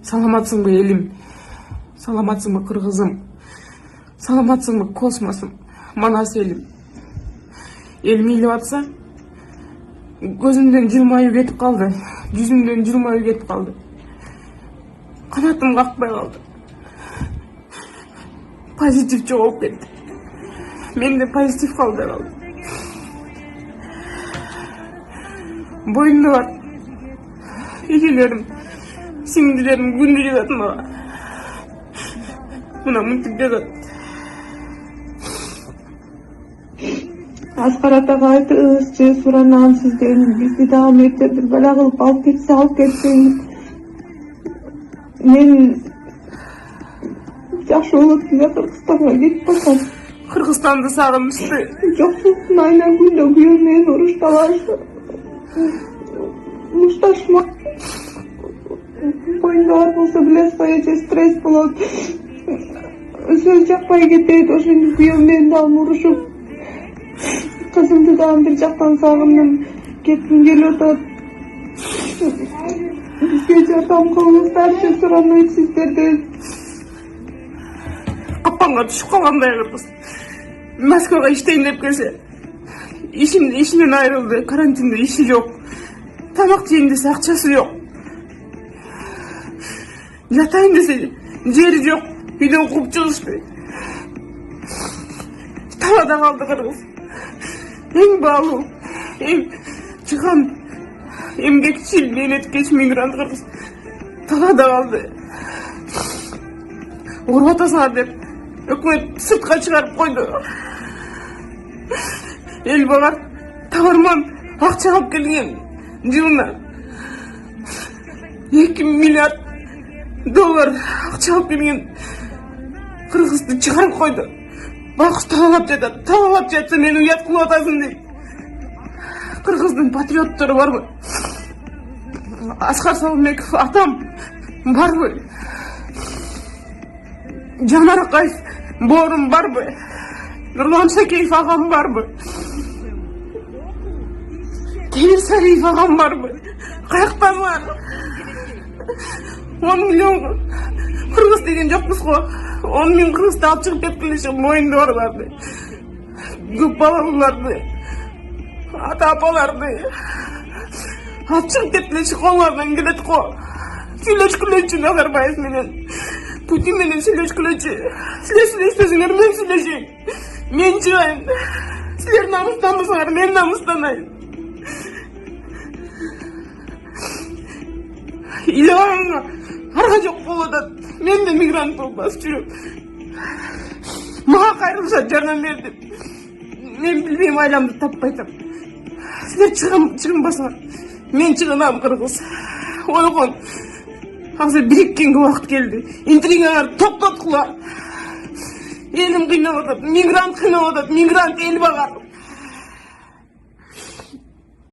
Саламатсыңбы элим? Саламатсыңбы кыргызым? Саламатсыңбы космосум? Манас элим. Элим ыйлап атса, көзүмдөн жылмаюу кетип калды. Жүзүмдөн жылмаюу кетип калды. Канатым какпай калды. Позитив жоголуп кетти. Менде позитив калбай калды. Боюнда бар. Эжелерим, сиңдилерим күндү жазат мага. Мына мынтип жазат. Аскар атага айтыңызчы, суранам сизден, бизди дагы мектепти бала кылып алып кетсе алып кетсең. Мен жакшы болот эле Кыргызстанга кетип барсам. Кыргызстанды сагынышты. Жоксулуктун айынан күндө күйөөм менен урушталышты. Мушташма. Боюнда бар болсо билесиз, эже стресс болот. Сөз жакпай кетет, ошентип күйөөм менен дагы урушуп. Кызымды дагы бир жактан сагындым, кетким келип атат. Бизге жардам кылыңыздарчы, суранайм сиздерден. Капанга түшүп калгандай кыргыз. Москвага иштейин деп келсе, ишинен айрылды, карантинде иши жок. Тамак жейин десе акчасы жок. Жатайын десе жери жок, үйдөн кууп чыгышты. Талада калды кыргыз. Эң баалуу, эң чыган, эмгекчил, мээнеткеч мигрант кыргыз. Талада калды. Уруп атасыңар деп өкмөт сыртка чыгарып койду. Эл багар табарман акча алып келген жылына 2 миллиард доллар акча алып келген кыргызды чыгарып койду. Байкуш табалап жатат, табалап жатса мени уят кылып атасың дейт. Кыргыздын патриоттору барбы? Аскар Салымбеков атам барбы? Жамар Акаев боорум барбы? Нурлан Шакеев агам барбы? Темир Сариев агам барбы? Каяктасыңар? 10 миллион кыргыз деген жокпуз го. 10 миң кыргызды алып чыгып кеткилеши моюнда барбарды. Көп балаларды, ата апаларды алып чыгып кеткилеши колуңардан келет го. Сүйлөшкүлөчү Назарбаев менен, Путин менен сүйлөшкүлөчү. Силер сүйлөшпөсүңөр, мен сүйлөшөйүн. Мен чыгайын. Силер намыстанбасаңар, мен намыстанайын. Илебагanga арга жок болуп атат. Мен де мигрант болуп басып жүрөм. Мага кайрылышат жардам бер деп. Мен билбейм, айламды таппай атам. Силер чыгынбасаңар, мен чыгынам кыргыз. Ойгон. Азыр бириккенге убакыт келди. Интригаңарды токтоткула. Элим кыйналып атат, мигрант кыйналып атат, мигрант эл багар.